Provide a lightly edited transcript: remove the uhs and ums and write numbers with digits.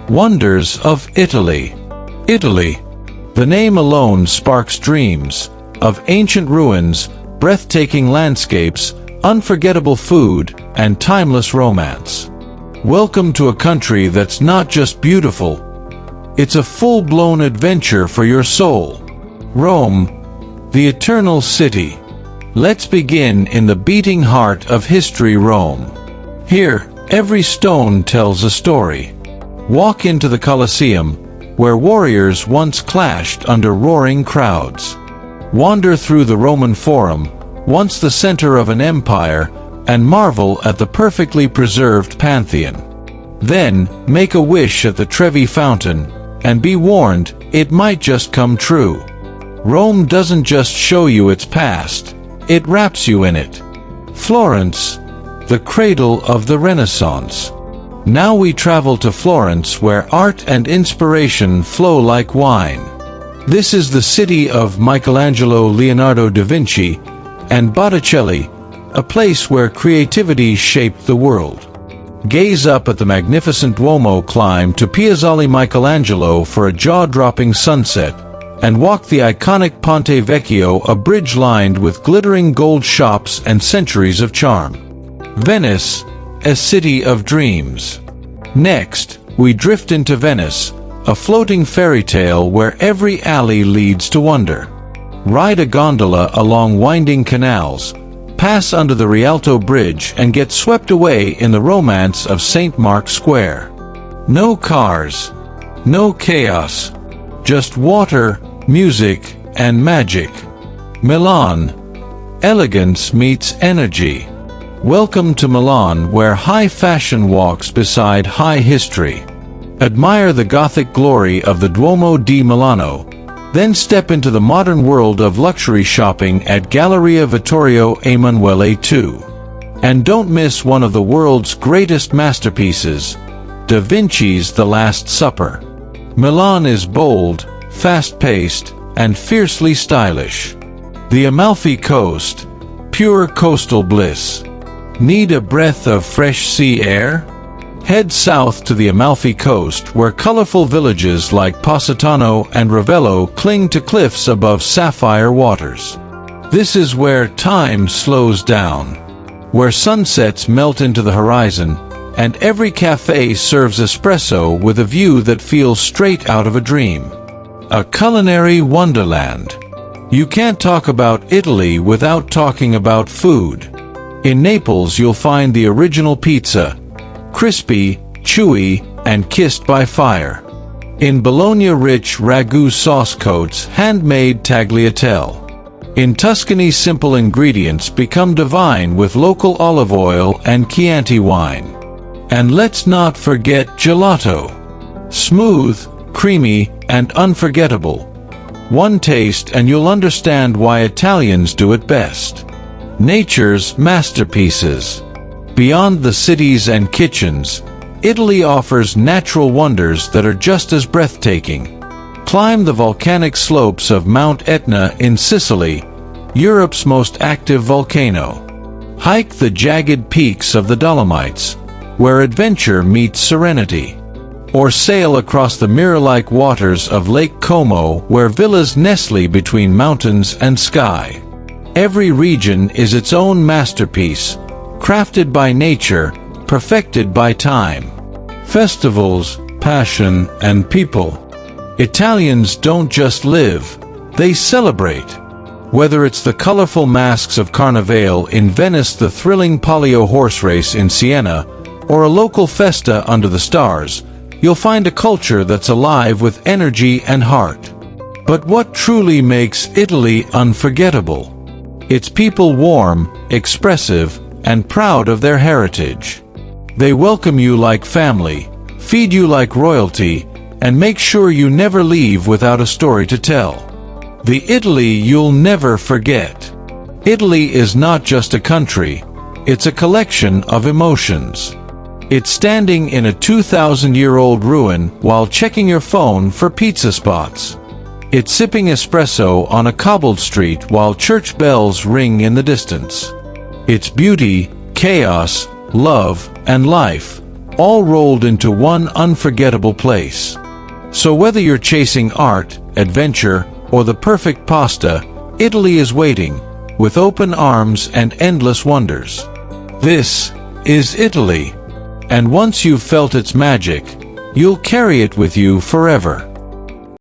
Wonders of Italy. Italy. The name alone sparks dreams of ancient ruins, breathtaking landscapes, unforgettable food, and timeless romance. Welcome to a country that's not just beautiful, it's a full-blown adventure for your soul. Rome, the eternal city. Let's begin in the beating heart of history, Rome. Here, every stone tells a story. Walk into the Colosseum, where warriors once clashed under roaring crowds. Wander through the Roman Forum, once the center of an empire, and marvel at the perfectly preserved Pantheon. Then, make a wish at the Trevi Fountain, and be warned, it might just come true. Rome doesn't just show you its past, it wraps you in it. Florence, the cradle of the Renaissance. Now we travel to Florence, where art and inspiration flow like wine. This is the city of Michelangelo, Leonardo da Vinci, and Botticelli, a place where creativity shaped the world. Gaze up at the magnificent Duomo, climb to Piazzale Michelangelo for a jaw-dropping sunset, and walk the iconic Ponte Vecchio, a bridge lined with glittering gold shops and centuries of charm. Venice, a city of dreams. Next, we drift into Venice, a floating fairy tale where every alley leads to wonder. Ride a gondola along winding canals, pass under the Rialto Bridge, and get swept away in the romance of St. Mark's Square. No cars, no chaos, just water, music, and magic. Milan. Elegance meets energy. Welcome to Milan, where high fashion walks beside high history. Admire the Gothic glory of the Duomo di Milano, then step into the modern world of luxury shopping at Galleria Vittorio Emanuele II. And don't miss one of the world's greatest masterpieces, Da Vinci's The Last Supper. Milan is bold, fast-paced, and fiercely stylish. The Amalfi Coast, pure coastal bliss. Need a breath of fresh sea air? Head south to the Amalfi Coast, where colorful villages like Positano and Ravello cling to cliffs above sapphire waters. This is where time slows down, where sunsets melt into the horizon, and every cafe serves espresso with a view that feels straight out of a dream. A culinary wonderland. You can't talk about Italy without talking about food. In Naples, you'll find the original pizza, crispy, chewy, and kissed by fire. In Bologna, rich ragu sauce coats handmade tagliatelle. In Tuscany, simple ingredients become divine with local olive oil and Chianti wine. And let's not forget gelato. Smooth, creamy, and unforgettable. One taste and you'll understand why Italians do it best. Nature's masterpieces. Beyond the cities and kitchens, Italy offers natural wonders that are just as breathtaking. Climb the volcanic slopes of Mount Etna in Sicily, Europe's most active volcano. Hike the jagged peaks of the Dolomites, where adventure meets serenity. Or sail across the mirror-like waters of Lake Como, where villas nestle between mountains and sky. Every region is its own masterpiece, crafted by nature, perfected by time. Festivals, passion, and people. Italians don't just live, they celebrate. Whether it's the colorful masks of Carnival in Venice, the thrilling Palio horse race in Siena, or a local festa under the stars, you'll find a culture that's alive with energy and heart. But what truly makes Italy unforgettable? Its people, warm, expressive, and proud of their heritage. They welcome you like family, feed you like royalty, and make sure you never leave without a story to tell. The Italy you'll never forget. Italy is not just a country, it's a collection of emotions. It's standing in a 2,000-year-old ruin while checking your phone for pizza spots. It's sipping espresso on a cobbled street while church bells ring in the distance. It's beauty, chaos, love, and life, all rolled into one unforgettable place. So whether you're chasing art, adventure, or the perfect pasta, Italy is waiting, with open arms and endless wonders. This is Italy. And once you've felt its magic, you'll carry it with you forever.